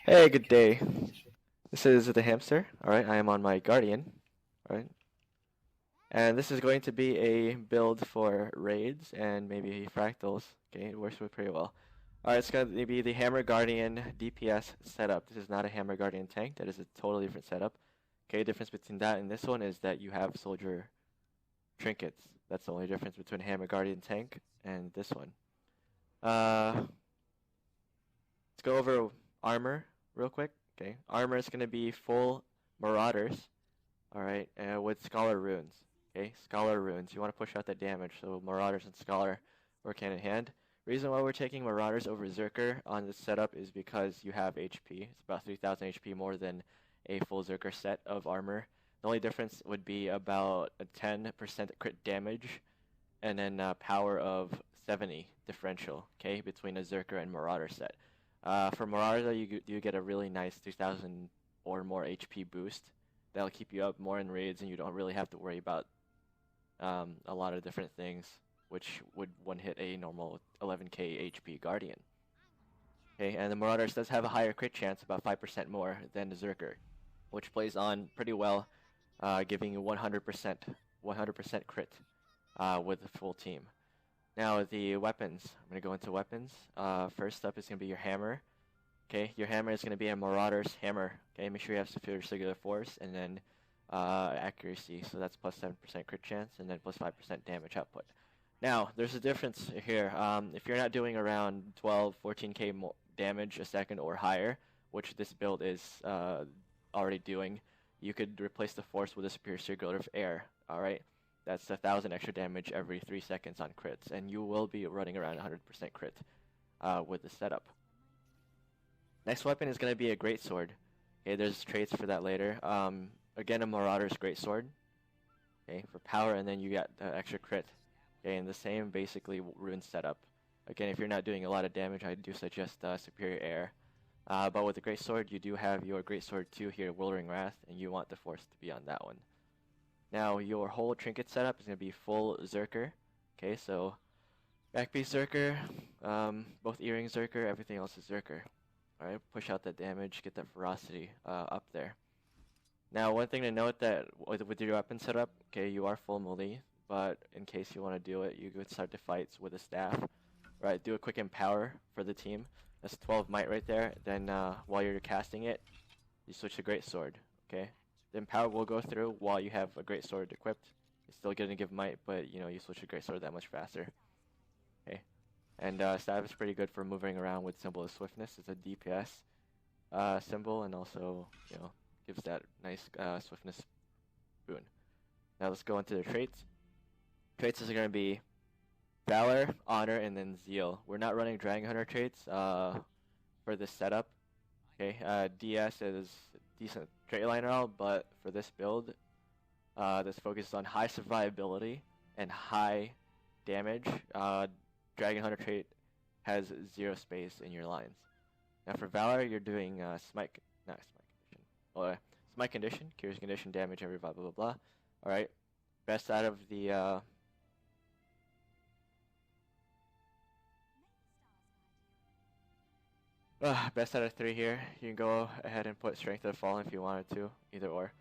Hey, good day. This is the hamster. Alright, I am on my guardian. Alright. And this is going to be a build for raids and maybe fractals. Okay, it works pretty well. Alright, it's going to be the Hammer Guardian DPS setup. This is not a Hammer Guardian tank. That is a totally different setup. Okay, the difference between that and this one is that you have soldier trinkets. That's the only difference between a Hammer Guardian tank and this one. Let's go over armor real quick. Okay, armor is going to be full Marauders, alright, with Scholar Runes. Okay, Scholar Runes. You want to push out that damage, so Marauders and Scholar work hand in hand. Reason why we're taking Marauders over Zerker on this setup is because you have HP. It's about 3,000 HP more than a full Zerker set of armor. The only difference would be about a 10% crit damage and then power of 70 differential, okay, between a Zerker and Marauder set. For Marauder, you get a really nice 3,000 or more HP boost. That'll keep you up more in raids, and you don't really have to worry about a lot of different things, which would one hit a normal 11k HP Guardian. Okay, and the Marauders does have a higher crit chance, about 5% more than the Zerker, which plays on pretty well, giving you 100% crit with the full team. Now the weapons, I'm going to go into weapons. First up is going to be your hammer. Okay, your hammer is going to be a Marauder's hammer. Okay, make sure you have superior singular force and then accuracy. So that's plus 7% crit chance and then plus 5% damage output. Now, there's a difference here. If you're not doing around 12, 14k more damage a second or higher, which this build is already doing, you could replace the force with a superior singular of air. Alright? That's 1,000 extra damage every 3 seconds on crits, and you will be running around 100% crit with the setup. Next weapon is going to be a greatsword. Okay, there's traits for that later. Again, a Marauder's greatsword. Okay, for power, and then you got extra crit. Okay, and the same basically rune setup. Again, if you're not doing a lot of damage, I do suggest superior air. But with the greatsword, you do have your greatsword 2 here, Wildering Wrath, and you want the force to be on that one. Now, your whole trinket setup is going to be full Zerker. Okay, so backpiece Zerker, both earring Zerker, everything else is Zerker. Alright, push out that damage, get that ferocity up there. Now, one thing to note that with your weapon setup, okay, you are full melee, but in case you want to do it, you could start the fights with a staff. Right, do a quick empower for the team. That's 12 might right there. Then while you're casting it, you switch to greatsword. Okay. The empower will go through while you have a greatsword equipped. It's still gonna give might, but you know you switch to greatsword that much faster. Okay, and staff is pretty good for moving around with symbol of swiftness. It's a DPS symbol, and also gives that nice swiftness boon. Now let's go into the traits. Traits is gonna be Valor, Honor, and then Zeal. We're not running Dragon Hunter traits for this setup. Okay, DS is decent trait line and all, but for this build, this focuses on high survivability and high damage. Dragon Hunter trait has 0 space in your lines. Now for Valor, you're doing Smite Condition. Oh, Smite Condition, cures condition damage every blah blah blah blah. Alright, best out of the best out of 3 here. You can go ahead and put Strength of the Fallen if you wanted to, either or.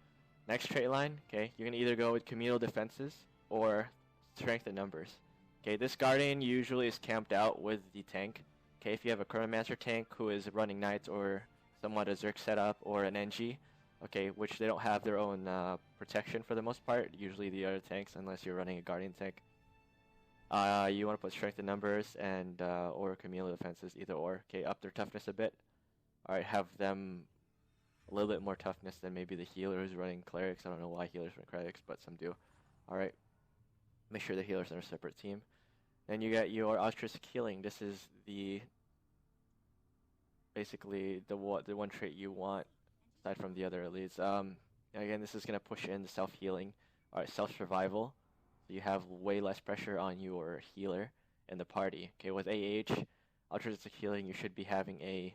Next trait line, okay, you can either go with Communal Defenses or Strength in Numbers. Okay, this Guardian usually is camped out with the tank. Okay, if you have a Chronomancer tank who is running Knights or somewhat a Zerk setup or an NG, okay, which they don't have their own protection for the most part, usually the other tanks, unless you're running a Guardian tank. You want to put Strength in Numbers and or Communal Defenses, either or. Okay, up their toughness a bit. Alright, have them a little bit more toughness than maybe the healer who's running Clerics. I don't know why healers run Clerics, but some do. Alright, make sure the healers are a separate team. Then you got your Altruistic Healing. This is the basically the one trait you want aside from the other elites. Again, this is gonna push in the self-healing. Alright, self-survival. You have way less pressure on your healer in the party. Okay, with AH, altruistic healing, you should be having a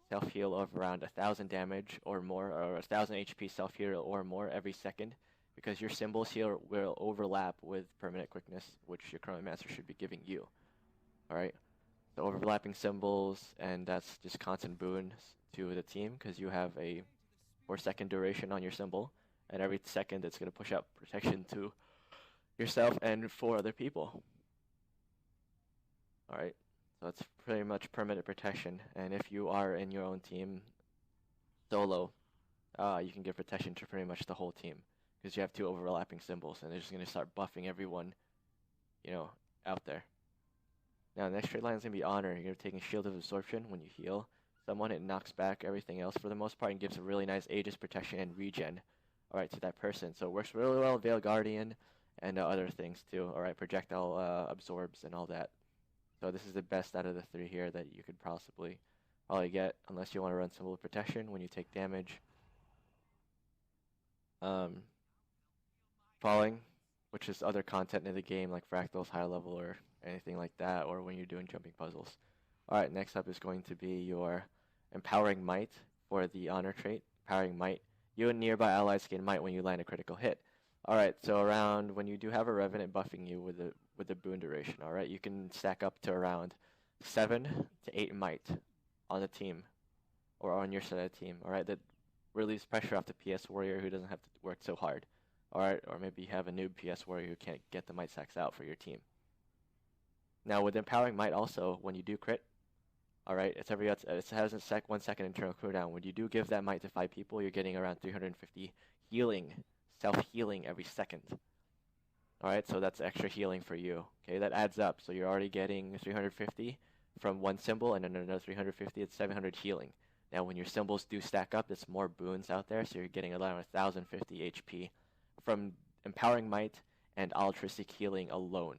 self-heal of around 1,000 damage or more, or 1,000 HP self-heal or more every second, because your symbols here will overlap with permanent quickness, which your Chronomancer should be giving you. Alright, the overlapping symbols, and that's just constant boons to the team because you have a 4-second duration on your symbol, and every second it's going to push out protection to yourself and 4 other people. Alright, so it's pretty much permanent protection, and if you are in your own team solo, you can give protection to pretty much the whole team because you have 2 overlapping symbols, and they're just going to start buffing everyone, out there. Now, the next trait line is going to be Honor. You're going to be taking Shield of Absorption when you heal someone. It knocks back everything else for the most part and gives a really nice Aegis protection and regen, alright, to that person. So it works really well with Veil Guardian and other things too, alright, projectile absorbs and all that. So this is the best out of the 3 here that you could probably get, unless you want to run Symbol of Protection when you take damage. Falling, which is other content in the game like Fractals, High Level, or anything like that, or when you're doing jumping puzzles. Alright, next up is going to be your Empowering Might for the Honor trait. Empowering Might. You and nearby allies gain Might when you land a critical hit. Alright, so around when you do have a Revenant buffing you with the boon duration, alright, you can stack up to around 7 to 8 Might on the team, or on your side of the team, alright, that relieves pressure off the PS warrior who doesn't have to work so hard. Alright, or maybe you have a noob PS warrior who can't get the Might stacks out for your team. Now with Empowering Might also, when you do crit, alright, it has a 1 second internal cooldown. When you do give that Might to 5 people, you're getting around 350 healing, self-healing every second. Alright, so that's extra healing for you. Okay, that adds up. So you're already getting 350 from 1 symbol, and then another 350, it's 700 healing. Now when your symbols do stack up, there's more boons out there, so you're getting around 1050 HP from Empowering Might and Altruistic Healing alone.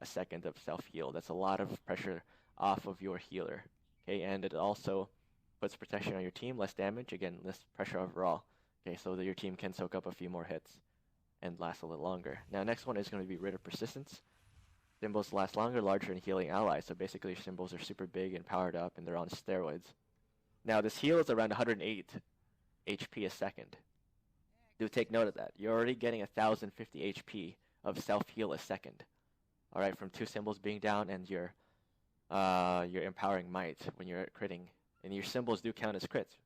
A second of self-heal. That's a lot of pressure off of your healer. Okay, and it also puts protection on your team, less damage, again, less pressure overall. Okay, so that your team can soak up a few more hits and last a little longer. Now, next one is going to be Rid of Persistence. Symbols last longer, larger, and healing allies. So basically, your symbols are super big and powered up, and they're on steroids. Now, this heal is around 108 HP a second. Do take note of that. You're already getting 1050 HP of self-heal a second. Alright, from 2 symbols being down and your Empowering Might when you're critting. And your symbols do count as crits.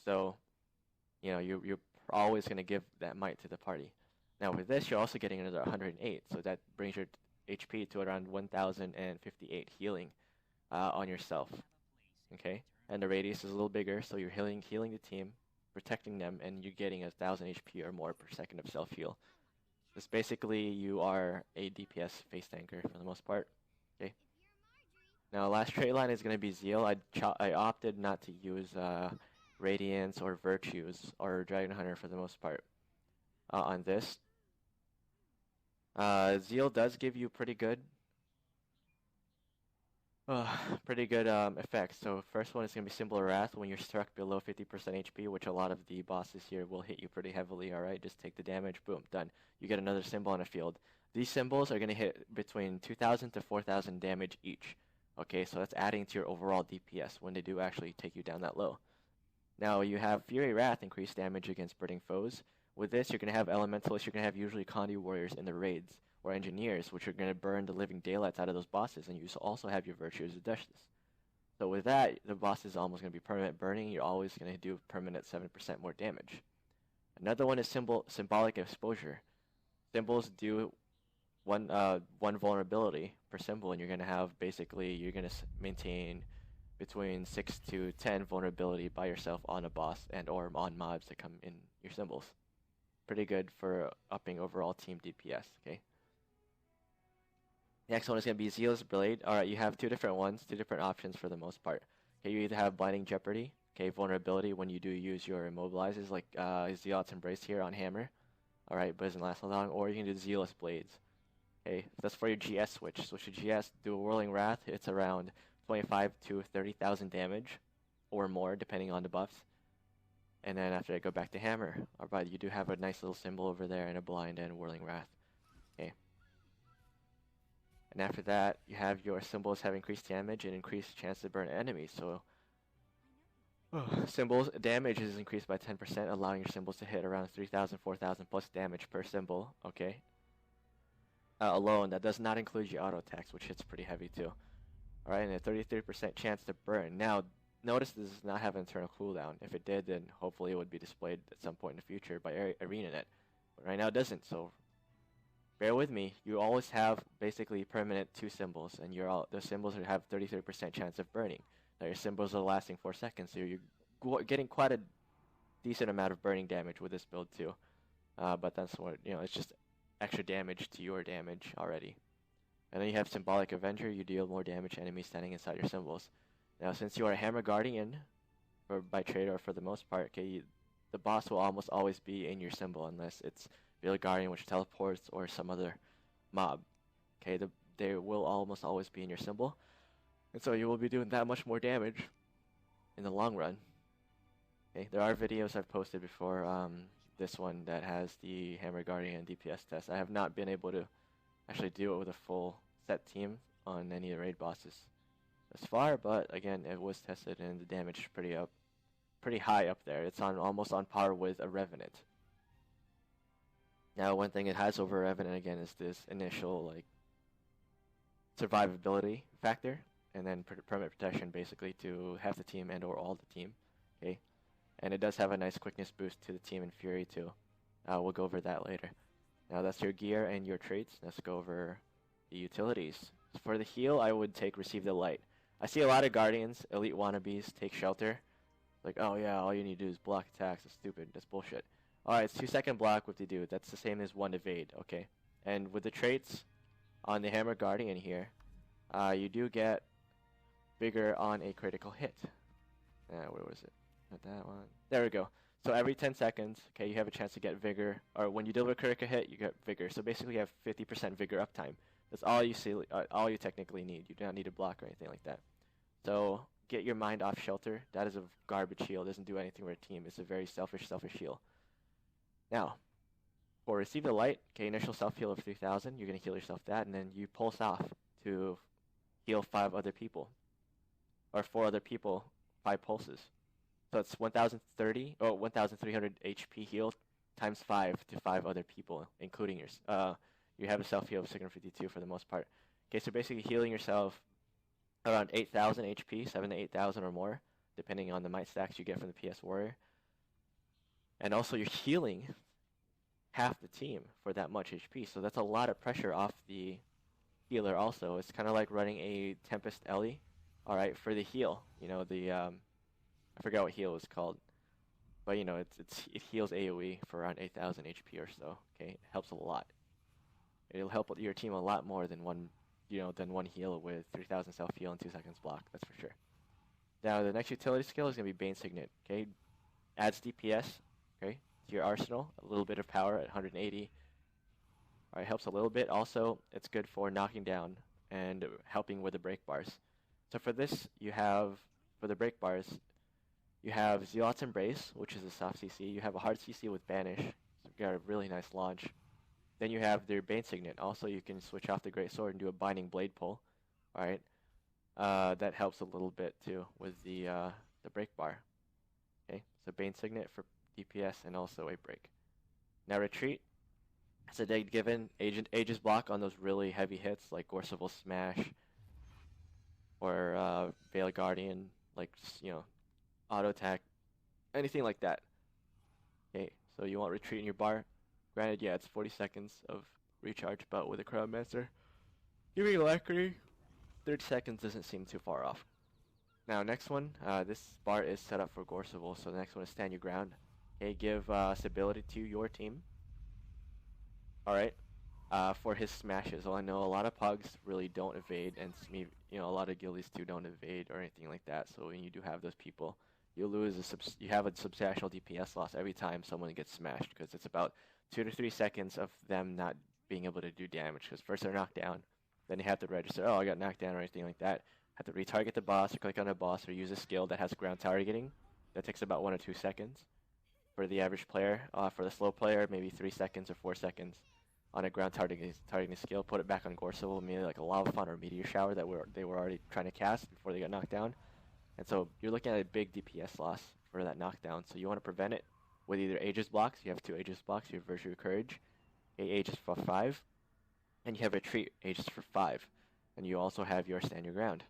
So, you're always going to give that Might to the party. Now with this, you're also getting another 108. So that brings your HP to around 1058 healing on yourself. Okay? And the radius is a little bigger, so you're healing the team, protecting them, and you're getting 1000 HP or more per second of self-heal. This basically, you are a DPS face tanker for the most part. Okay. Now, last trait line is going to be Zeal. I opted not to use Radiance or Virtues or Dragon Hunter for the most part on this. Zeal does give you pretty good effects. So first one is going to be Symbol of Wrath when you're struck below 50% HP, which a lot of the bosses here will hit you pretty heavily, alright? Just take the damage, boom, done. You get another symbol on the field. These symbols are going to hit between 2,000 to 4,000 damage each. Okay, so that's adding to your overall DPS when they do actually take you down that low. Now you have Fury Wrath, increased damage against burning foes. With this, you're going to have Elementalists, you're going to have usually Condi Warriors in the raids, or Engineers, which are going to burn the living daylights out of those bosses, and you also have your Virtues of Justice. So with that, the boss is almost going to be permanent burning. You're always going to do permanent 7% more damage. Another one is Symbolic Exposure. Symbols do one vulnerability per symbol, and you're going to have you're going to maintain between 6 to 10 vulnerability by yourself on a boss and or on mobs that come in your symbols. Pretty good for upping overall team DPS, okay? Next one is going to be Zealous Blade. Alright, you have 2 different ones, 2 different options for the most part. Okay, you either have Blinding Jeopardy, okay, vulnerability when you do use your immobilizers, like Zealot's Embrace here on Hammer. Alright, but it doesn't last so long. Or you can do Zealous Blades. Okay, that's for your GS switch. Switch to GS, do a Whirling Wrath. It's around 25 to 30,000 damage or more, depending on the buffs. And then after I go back to Hammer, alright, you do have a nice little symbol over there and a Blind and Whirling Wrath. Okay. And after that, you have your symbols have increased damage and increased chance to burn enemies. So, symbols damage is increased by 10%, allowing your symbols to hit around 3,000, 4,000 plus damage per symbol. Okay. Alone, that does not include your auto attacks, which hits pretty heavy too. Alright, and a 33% chance to burn. Now, notice this does not have an internal cooldown. If it did, then hopefully it would be displayed at some point in the future by ArenaNet. But right now it doesn't, so bear with me. You always have basically permanent 2 symbols, and those symbols have 33% chance of burning. Now your symbols are lasting 4 seconds, so you're getting quite a decent amount of burning damage with this build too. But that's what, it's just extra damage to your damage already. And then you have Symbolic Avenger, you deal more damage to enemies standing inside your symbols. Now, since you are a Hammer Guardian, or by trade or for the most part, okay, the boss will almost always be in your symbol unless it's Veiled Guardian, which teleports, or some other mob. Okay, they will almost always be in your symbol. And so you will be doing that much more damage in the long run. Okay, there are videos I've posted before, this one that has the Hammer Guardian DPS test. I have not been able to actually do it with a full set team on any of the raid bosses thus far, but again, it was tested and the damage is pretty high up there. It's almost on par with a Revenant. Now, one thing it has over Revenant again is this initial survivability factor, and then permanent protection basically to half the team and or all the team. Okay, and it does have a nice quickness boost to the team in Fury too. We'll go over that later. Now that's your gear and your traits. Let's go over the utilities. For the heal, I would take Receive the Light. I see a lot of Guardians, elite wannabes, take Shelter. Like, oh yeah, all you need to do is block attacks. That's stupid. That's bullshit. Alright, it's 2-second block with the dude. That's the same as 1 evade, okay? And with the traits on the Hammer Guardian here, you do get Vigor on a critical hit. Where was it? Not that one. There we go. So every 10 seconds, okay, you have a chance to get Vigor, or when you deliver a critical hit, you get Vigor. So basically you have 50% Vigor uptime. That's all all you technically need. You do not need to block or anything like that. So get your mind off Shelter. That is a garbage heal. It doesn't do anything for a team. It's a very selfish heal. Now, for Receive the Light, okay, initial self-heal of 3,000, you're going to heal yourself that, and then you pulse off to heal 5 other people. Or 4 other people, 5 pulses. So it's 1,030, or 1,300 HP healed times 5 to 5 other people, including yours. You have a self-heal of 652 for the most part. Okay, so basically healing yourself around 8,000 HP, 7 to 8,000 or more, depending on the might stacks you get from the PS Warrior. And also you're healing half the team for that much HP, so that's a lot of pressure off the healer also. It's kind of like running a Tempest Ellie, alright, for the heal. You know, I forgot what heal was called, but you know, it heals AoE for around 8,000 HP or so. Okay, it helps a lot. It'll help your team a lot more than one heal with 3,000 self heal and 2 seconds block. That's for sure. Now the next utility skill is gonna be Bane Signet. Okay, adds DPS. Okay, to your arsenal, a little bit of power at 180. Alright, helps a little bit. Also, it's good for knocking down and helping with the break bars. So for this, for the break bars, you have Zealot's Embrace, which is a soft CC. You have a hard CC with Banish. So you got a really nice launch. Then you have their Bane Signet. Also, you can switch off the Great Sword and do a Binding Blade pull. Alright. That helps a little bit too with the break bar. Okay, so Bane Signet for DPS and also a break. Now Retreat. So they given Aegis block on those really heavy hits like Gorseval Smash or Veiled Guardian, like, you know, auto attack, anything like that. Okay, so you want Retreat in your bar. Granted, yeah, it's 40 seconds of recharge, but with a Crown Master, giving Alacrity, 30 seconds doesn't seem too far off. Now, next one, this bar is set up for Gorseval, so the next one is Stand Your Ground. Okay, give stability to your team. Alright, for his smashes. Well, I know a lot of pugs really don't evade, and a lot of guildies too don't evade or anything like that, so when you do have those people, you have a substantial DPS loss every time someone gets smashed, because it's about 2 to 3 seconds of them not being able to do damage, because first they're knocked down, then you have to register, oh, I got knocked down or anything like that. Have to retarget the boss, or click on a boss, or use a skill that has ground targeting. That takes about 1 or 2 seconds for the average player. For the slow player, maybe 3 seconds or 4 seconds on a ground targeting skill. Put it back on Gorseval, maybe like a Lava Font or Meteor Shower that they were already trying to cast before they got knocked down. And so you're looking at a big DPS loss for that knockdown. So you want to prevent it with either Aegis blocks. You have 2 Aegis blocks. You have Virtue Courage, a Aegis for 5, and you have Retreat Aegis for 5. And you also have your Stand Your Ground.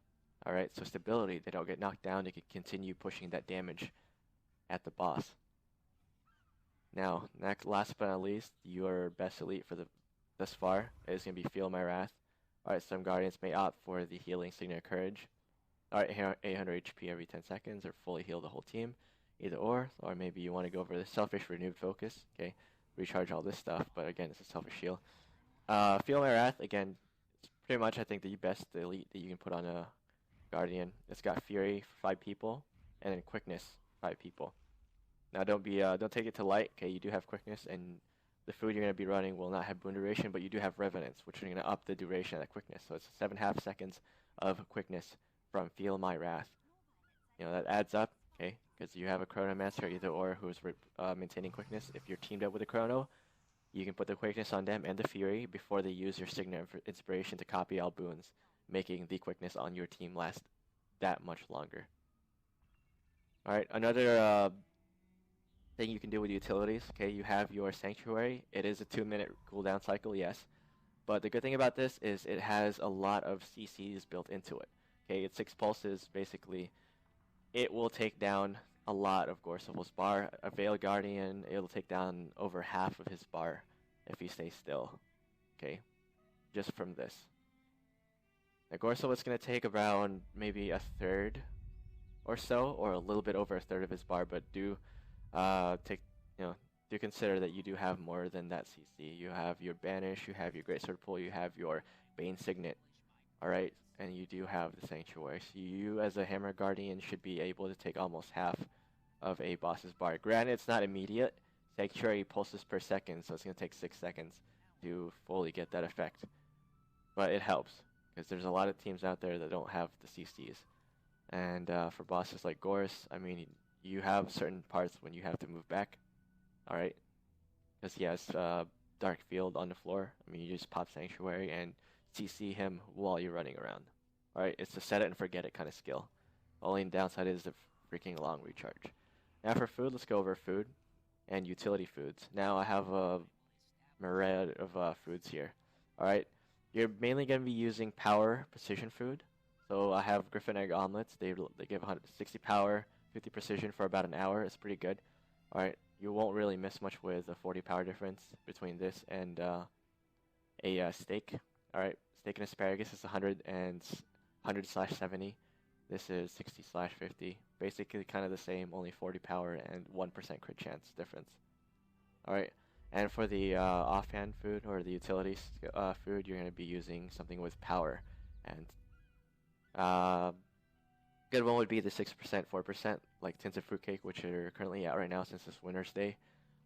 Alright, so stability, they don't get knocked down, they can continue pushing that damage at the boss. Now, last but not least, your best elite for thus far is going to be Feel My Wrath. Alright, some Guardians may opt for the healing Signet Courage. Alright, 800 HP every 10 seconds, or fully heal the whole team. Either or maybe you want to go for the Selfish Renewed Focus, okay? Recharge all this stuff, but again, it's a selfish heal. Feel My Wrath, again, it's pretty much, I think, the best elite that you can put on a Guardian. It's got Fury for 5 people, and then Quickness, 5 people. Now don't take it to light, okay? You do have Quickness, and the food you're going to be running will not have boon duration, but you do have Revenants, which are going to up the duration of that Quickness. So it's 7.5 seconds of Quickness from Feel My Wrath. You know, that adds up, okay? Because you have a Chronomancer either or who's maintaining Quickness. If you're teamed up with a Chrono, you can put the Quickness on them and the Fury before they use your Signet Inspiration to copy all boons, making the Quickness on your team last that much longer. Alright, another thing you can do with utilities, okay, you have your Sanctuary. It is a 2-minute cooldown cycle, yes. But the good thing about this is it has a lot of CCs built into it. Okay, it's 6 pulses, basically. It will take down a lot of Gorsable's bar. A Veil Guardian, it'll take down over half of his bar if he stays still. Okay, just from this. Now Gorsable is going to take around maybe a third or so, or a little bit over a third of his bar, but do consider that you do have more than that CC. You have your Banish, you have your Greatsword Pull, you have your Bane Signet, alright? And you do have the Sanctuary. So you, as a Hammer Guardian, should be able to take almost half of a boss's bar. Granted, it's not immediate. Sanctuary pulses per second, so it's going to take 6 seconds to fully get that effect. But it helps, because there's a lot of teams out there that don't have the CCs. And for bosses like Gorse, I mean, you have certain parts when you have to move back, alright? Because he has Dark Field on the floor. I mean, you just pop Sanctuary and CC him while you're running around. Alright, it's a set it and forget it kind of skill. The only downside is the freaking long recharge. Now for food, let's go over food and utility foods. Now I have a myriad of foods here. Alright, you're mainly going to be using power precision food. So I have Griffin Egg Omelets. They give 160 power, 50 precision for about an hour. It's pretty good. Alright, you won't really miss much with a 40 power difference between this and a steak. Alright, steak and asparagus is 100/70. This is 60/50. Basically kind of the same, only 40 power and 1% crit chance difference. Alright, and for the offhand food or the utilities food, you're going to be using something with power. And good one would be the 6%, 4%, like Tints of Fruitcake, which are currently out right now since it's Winter's Day.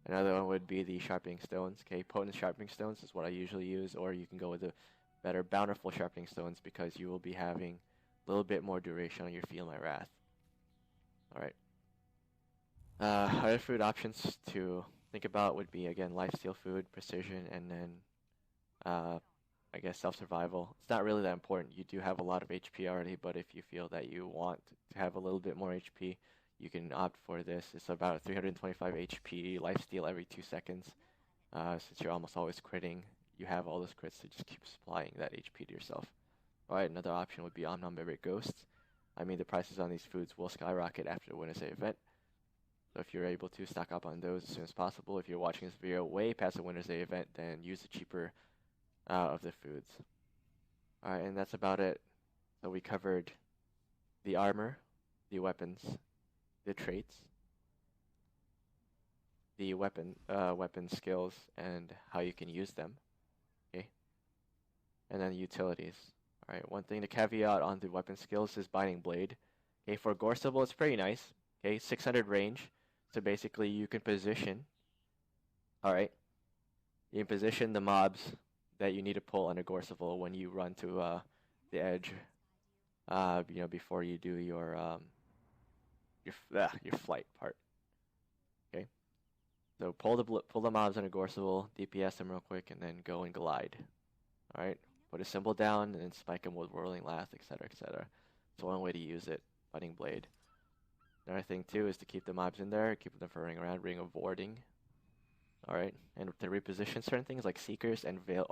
Another one would be the Sharpening Stones. Okay, Potent Sharpening Stones is what I usually use, or you can go with the better Bountiful Sharpening Stones because you will be having a little bit more duration on your Feel My Wrath. Alright. Other food options to think about would be, again, Lifesteal Food, Precision, and then I guess self-survival. It's not really that important. You do have a lot of HP already, but if you feel that you want to have a little bit more HP, you can opt for this. It's about 325 HP lifesteal every 2 seconds. Since you're almost always critting, you have all those crits to just keep supplying that HP to yourself. Alright, another option would be Omniberate Ghosts. I mean, the prices on these foods will skyrocket after the Winter's Day event. So if you're able to stock up on those as soon as possible, if you're watching this video way past the Winter's Day event, then use the cheaper of the foods. Alright, and that's about it. So we covered the armor, the weapons, the traits, the weapon skills, and how you can use them. Okay, and then the utilities. Alright, one thing to caveat on the weapon skills is Binding Blade. Okay, for Gorsable, it's pretty nice. Okay, 600 range. So basically, you can position. Alright, you can position the mobs that you need to pull on a Gorsable when you run to the edge. Before you do your flight part. Okay, so pull the mobs on a Gorsable, DPS them real quick, and then go and glide. All right, put a symbol down and then spike them with Whirling Laugh, etc., etc. It's one way to use it. Binding Blade. Another thing too is to keep the mobs in there, keep them from running around. Ring of Warding. All right, and to reposition certain things like Seekers and Veil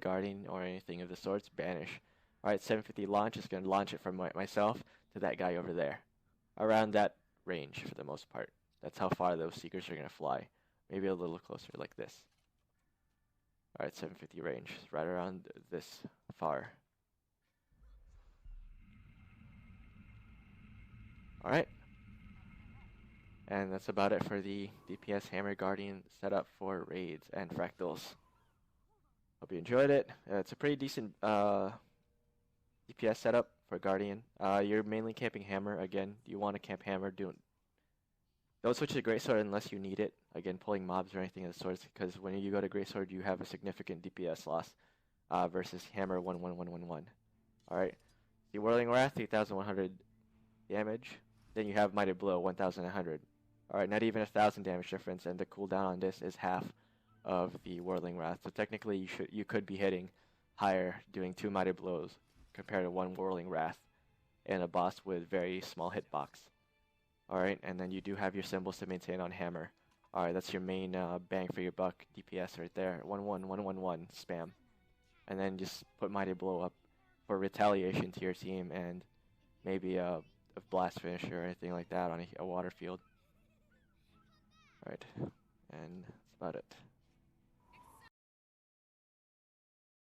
Guardian or anything of the sorts, Banish. Alright, 750 launch is going to launch it from myself to that guy over there. Around that range for the most part. That's how far those seekers are going to fly. Maybe a little closer like this. Alright, 750 range. Right around this far. Alright. And that's about it for the DPS Hammer Guardian setup for raids and fractals. Hope you enjoyed it. It's a pretty decent DPS setup for Guardian. You're mainly camping Hammer. Again, you want to camp Hammer. Don't switch to Greatsword unless you need it. Again, pulling mobs or anything of the sorts, because when you go to Greatsword, you have a significant DPS loss versus Hammer 11111. Alright. The Whirling Wrath, 3,100 damage. Then you have Mighty Blow, 1,100. Alright, not even 1,000 damage difference, and the cooldown on this is half of the Whirling Wrath. So technically, you could be hitting higher doing 2 Mighty Blows compared to 1 Whirling Wrath and a boss with very small hitbox. Alright, and then you do have your symbols to maintain on Hammer. Alright, that's your main bang for your buck DPS right there. 11111 spam. And then just put Mighty Blow up for retaliation to your team and maybe a blast finish or anything like that on a water field. Alright, and that's about it.